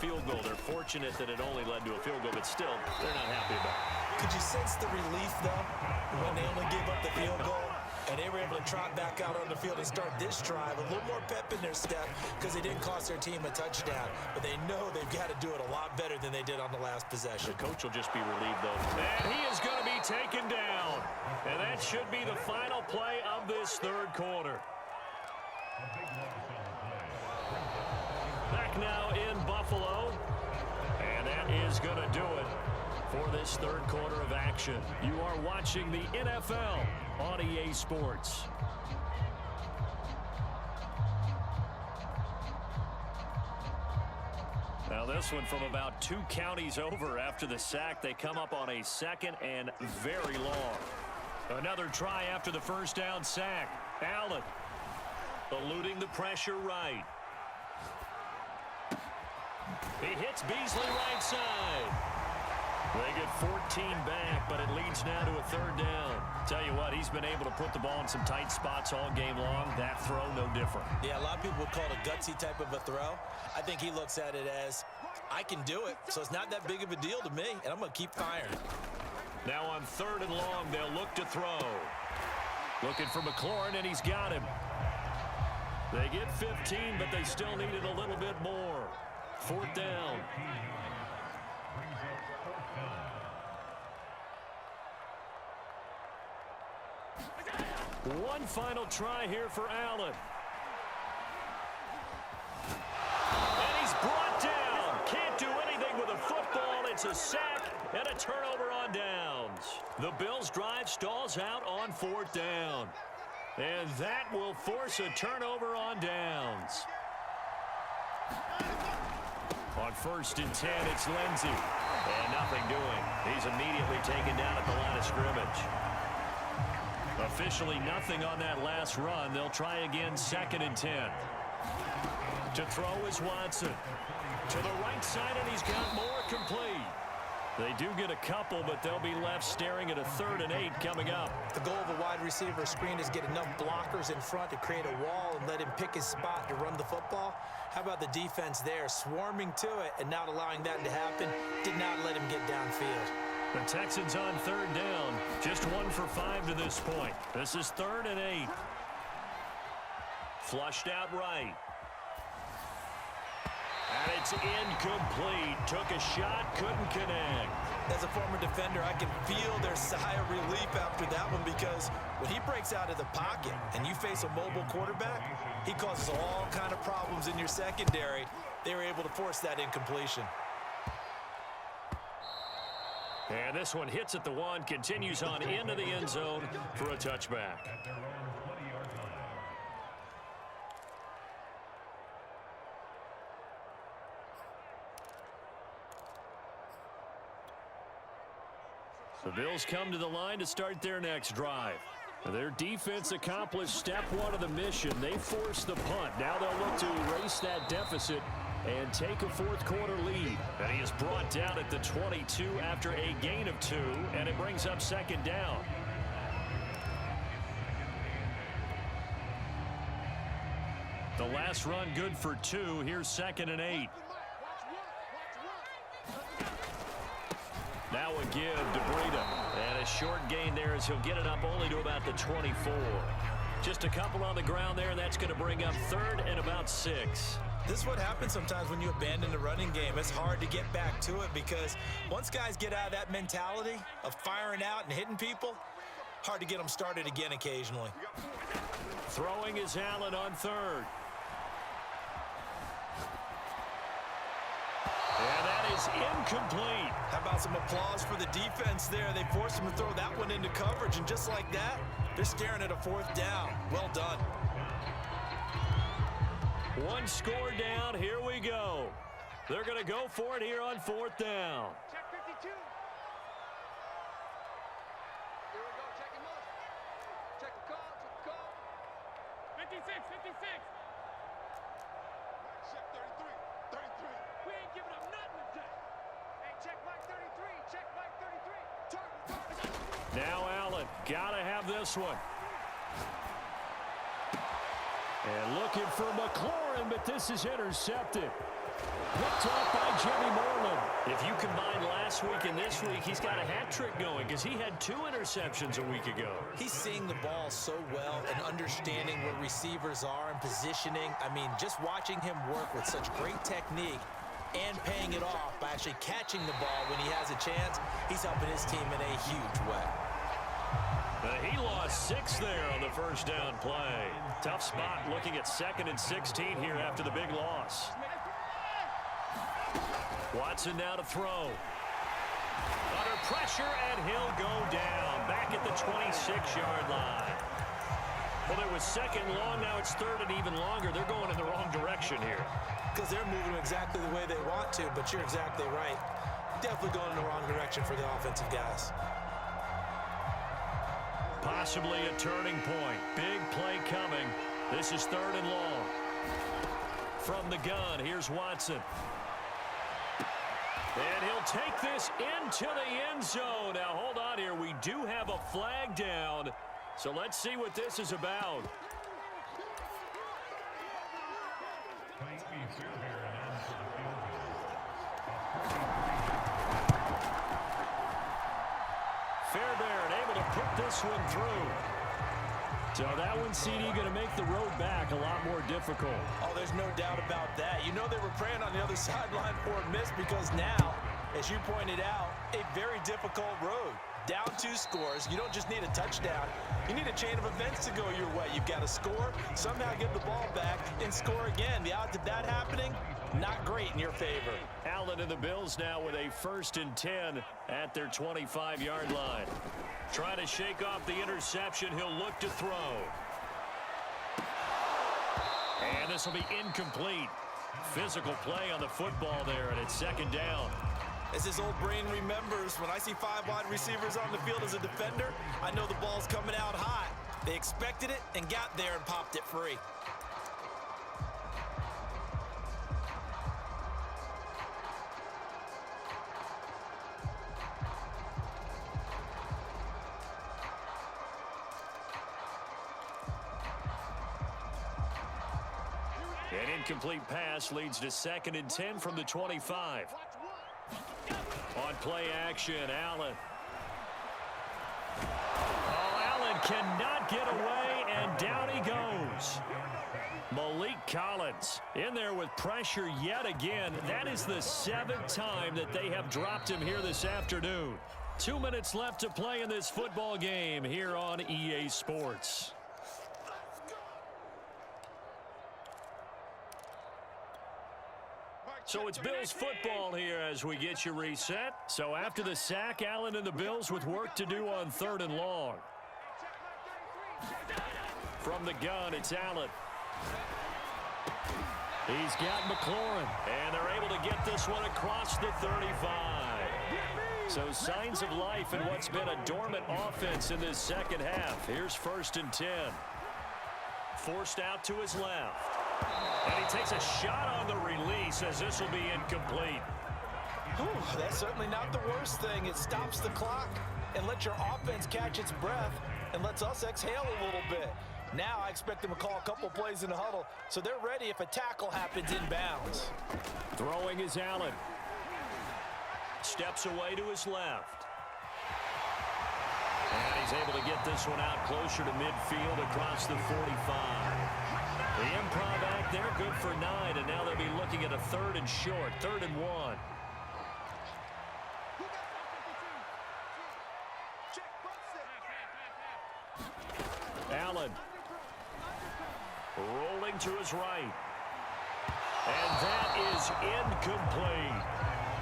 field goal. They're fortunate that it only led to a field goal, but still, they're not happy about it. Could you sense the relief, though, when they only gave up the field goal? And they were able to trot back out on the field and start this drive. A little more pep in their step because they didn't cost their team a touchdown. But they know they've got to do it a lot better than they did on the last possession. The coach will just be relieved, though. And he is going to be taken down. And that should be the final play of this third quarter. Back now in Buffalo. And that is going to do it for this third quarter of action. You are watching the NFL on EA Sports. Now this one from about 2 counties over after the sack. They come up on a 2nd and very long. Another try after the first down sack. Allen eluding the pressure right. He hits Beasley right side. They get 14 back, but it leads now to a 3rd down. Tell you what, he's been able to put the ball in some tight spots all game long. That throw, no different. Yeah, a lot of people would call it a gutsy type of a throw. I think he looks at it as, I can do it, so it's not that big of a deal to me, and I'm going to keep firing. Now on 3rd and long, they'll look to throw. Looking for McLaurin, and he's got him. They get 15, but they still needed a little bit more. 4th down. One final try here for Allen. And he's brought down. Can't do anything with a football. It's a sack and a turnover on downs. The Bills' drive stalls out on 4th down. And that will force a turnover on downs. On 1st and 10, it's Lindsey. And nothing doing. He's immediately taken down at the line of scrimmage. Officially nothing on that last run. They'll try again 2nd and 10. To throw is Watson. To the right side, and he's got more complete. They do get a couple, but they'll be left staring at a 3rd and 8 coming up. The goal of a wide receiver screen is get enough blockers in front to create a wall and let him pick his spot to run the football. How about the defense there, swarming to it and not allowing that to happen? Did not let him get downfield. The Texans on 3rd down. Just 1 for 5 to this point. This is 3rd and 8. Flushed out right. And it's incomplete. Took a shot, couldn't connect. As a former defender, I can feel their sigh of relief after that one because when he breaks out of the pocket and you face a mobile quarterback, he causes all kind of problems in your secondary. They were able to force that incompletion. And this one hits at the 1, continues on into the end zone for a touchback. The Bills come to the line to start their next drive. Their defense accomplished step 1 of the mission. They forced the punt. Now they'll look to erase that deficit and take a 4th quarter lead. And he is brought down at the 22 after a gain of 2, and it brings up 2nd down. The last run good for 2. Here's 2nd and 8. Now a give to Breida. And a short gain there as he'll get it up only to about the 24. Just a couple on the ground there, and that's going to bring up 3rd and about 6. This is what happens sometimes when you abandon the running game. It's hard to get back to it because once guys get out of that mentality of firing out and hitting people, hard to get them started again occasionally. Throwing is Allen on 3rd. And that is incomplete. How about some applause for the defense there? They forced him to throw that one into coverage, and just like that, they're staring at a 4th down. Well done. 1 score down. Here we go. They're going to go for it here on 4th down. Check 52. Here we go. Check him up. Check the call. Check the call. 56. 56. Check 33. 33. We ain't giving up nothing today. Hey, check Mike 33. Check Mike 33. Now Allen. Got to have this one. And looking for McLaurin, but this is intercepted. Picked off by Jimmy Moreland. If you combine last week and this week, he's got a hat trick going because he had 2 interceptions a week ago. He's seeing the ball so well and understanding where receivers are and positioning. I mean, just watching him work with such great technique and paying it off by actually catching the ball when he has a chance, he's helping his team in a huge way. He lost 6 there on the first down play. Tough spot looking at 2nd and 16 here after the big loss. Watson now to throw. Under pressure, and he'll go down. Back at the 26-yard line. Well, it was 2nd long. Now it's 3rd and even longer. They're going in the wrong direction here. Because they're moving exactly the way they want to, but you're exactly right. Definitely going in the wrong direction for the offensive guys. Possibly a turning point. Big play coming. This is 3rd and long. From the gun, here's Watson. And he'll take this into the end zone. Now, hold on here. We do have a flag down. So let's see what this is about. Fairbairn able to put this one through. So that one, CD, going to make the road back a lot more difficult. Oh, there's no doubt about that. You know they were praying on the other sideline for a miss because now, as you pointed out, a very difficult road. Down 2 scores. You don't just need a touchdown. You need a chain of events to go your way. You've got to score, somehow get the ball back, and score again. The odds of that happening, not great in your favor. Allen and the Bills now with a 1st and 10 at their 25-yard line. Trying to shake off the interception. He'll look to throw. And this will be incomplete. Physical play on the football there, and it's 2nd down. As his old brain remembers, when I see 5 wide receivers on the field as a defender, I know the ball's coming out hot. They expected it and got there and popped it free. An incomplete pass leads to 2nd and 10 from the 25. On play action, Allen. Oh, Allen cannot get away, and down he goes. Malik Collins in there with pressure yet again. That is the 7th time that they have dropped him here this afternoon. 2 minutes left to play in this football game here on EA Sports. So it's Bills football here as we get you reset. So after the sack, Allen and the Bills with work to do on 3rd and long. From the gun, it's Allen. He's got McLaurin, and they're able to get this one across the 35. So signs of life in what's been a dormant offense in this 2nd half. Here's 1st and 10. Forced out to his left. And he takes a shot on the release as this will be incomplete. Whew, that's certainly not the worst thing. It stops the clock and lets your offense catch its breath and lets us exhale a little bit. Now I expect them to call a couple plays in the huddle, so they're ready if a tackle happens inbounds. Throwing is Allen. Steps away to his left. And he's able to get this one out closer to midfield across the 45. The improv act there, good for 9, and now they'll be looking at a 3rd and short, 3rd and 1. Allen rolling to his right. And that is incomplete.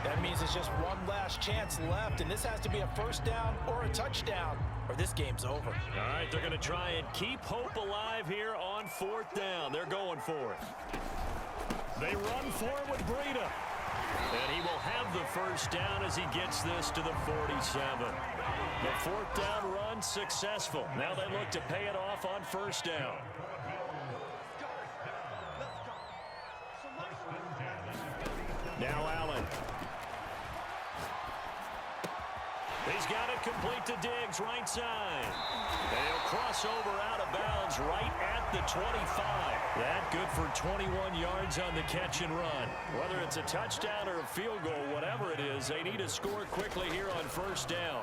That means it's just one last chance left, and this has to be a 1st down or a touchdown, or this game's over. All right, they're going to try and keep hope alive here on 4th down. They're going for it. They run for it with Breida. And he will have the 1st down as he gets this to the 47. The 4th down run successful. Now they look to pay it off on 1st down. Now Allen. He's got it complete to Diggs, right side. And he'll cross over out of bounds right at the 25. That good for 21 yards on the catch and run. Whether it's a touchdown or a field goal, whatever it is, they need to score quickly here on first down.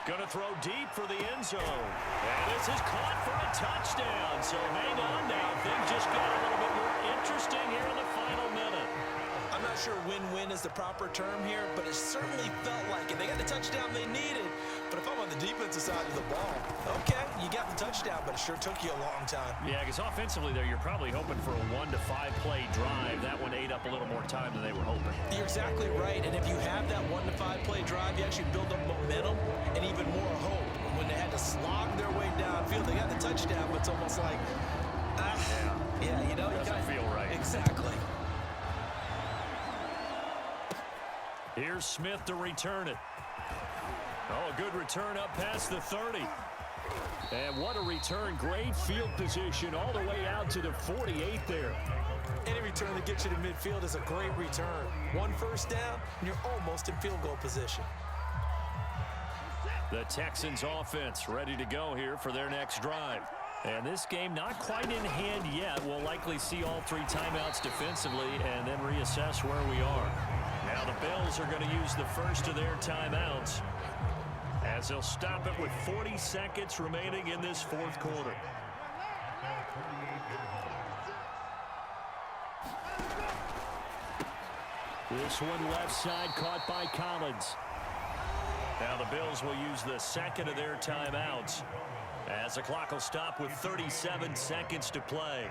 Going to throw deep for the end zone. And this is caught for a touchdown. So hang on now. Things just got a little bit more interesting here in the final minute. I'm not sure win-win is the proper term here, but it certainly felt like it. They got the touchdown they needed, but if I'm on the defensive side of the ball, okay, you got the touchdown, but it sure took you a long time. Yeah, because offensively there, you're probably hoping for a 1 to 5 play drive. That one ate up a little more time than they were hoping. You're exactly right, and if you have that 1 to 5 play drive, you actually build up momentum and even more hope. When they had to slog their way downfield, they got the touchdown, but it's almost like, yeah, you know, doesn't feel right. Exactly. Here's Smith to return it. Oh, a good return up past the 30. And what a return. Great field position all the way out to the 48 there. Any return that gets you to midfield is a great return. 1 first down, and you're almost in field goal position. The Texans offense ready to go here for their next drive. And this game not quite in hand yet. We'll likely see all 3 timeouts defensively and then reassess where we are. Now the Bills are going to use the first of their timeouts as they'll stop it with 40 seconds remaining in this fourth quarter. This one left side caught by Collins. Now the Bills will use the second of their timeouts as the clock will stop with 37 seconds to play.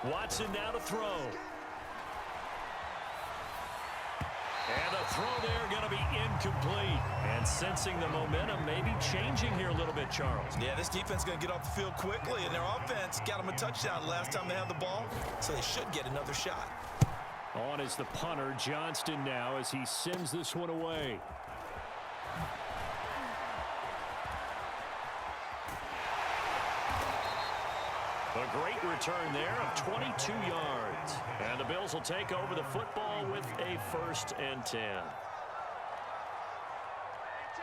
Watson now to throw. And the throw there going to be incomplete. And sensing the momentum maybe changing here a little bit, Charles. Yeah, this defense is going to get off the field quickly, and their offense got them a touchdown last time they had the ball, so they should get another shot. On is the punter, Johnston now, as he sends this one away. A great return there of 22 yards. And the Bills will take over the football with a 1st and 10.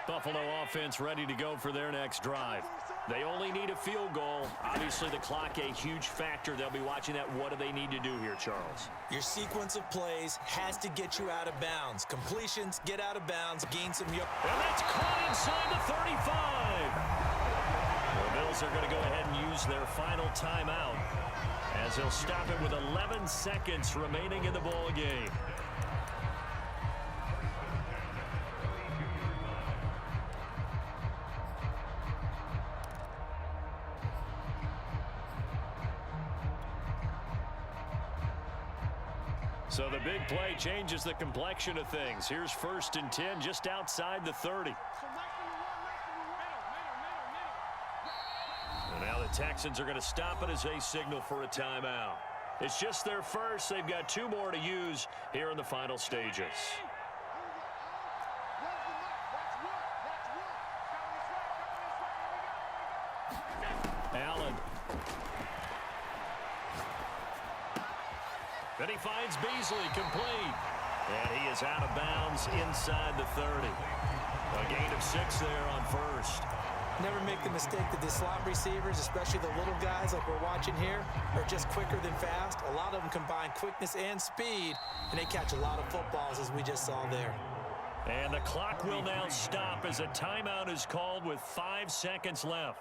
Buffalo offense ready to go for their next drive. They only need a field goal. Obviously, the clock a huge factor. They'll be watching that. What do they need to do here, Charles? Your sequence of plays has to get you out of bounds. Completions, get out of bounds, gain some yards. And that's caught inside the 35. The Bills are going to go ahead and use their final timeout as they'll stop it with 11 seconds remaining in the ball game. So the big play changes the complexion of things. Here's 1st and 10 just outside the 30. And now the Texans are going to stop it as they signal for a timeout. It's just their first. They've got 2 more to use here in the final stages. Allen. Then he finds Beasley complete. And he is out of bounds inside the 30. A gain of 6 there on 1st. Never make the mistake that the slot receivers, especially the little guys like we're watching here, are just quicker than fast. A lot of them combine quickness and speed, and they catch a lot of footballs, as we just saw there. And the clock will now stop as a timeout is called with 5 seconds left.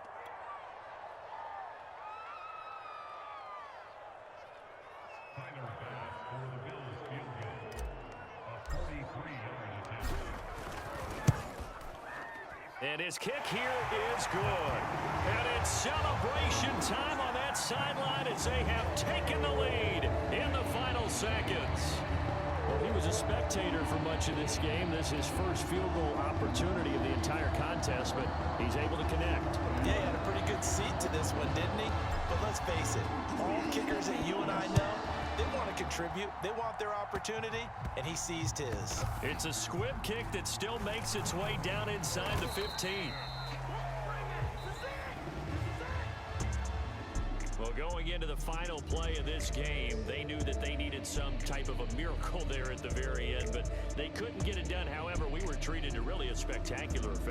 And his kick here is good. And it's celebration time on that sideline as they have taken the lead in the final seconds. Well, he was a spectator for much of this game. This is his first field goal opportunity of the entire contest, but he's able to connect. Yeah, he had a pretty good seat to this one, didn't he? But let's face it, all kickers that you and I know, they want to contribute. They want their opportunity, and he seized his. It's a squib kick that still makes its way down inside the 15. going into the final play of this game, they knew that they needed some type of a miracle there at the very end, but they couldn't get it done. However, we were treated to really a spectacular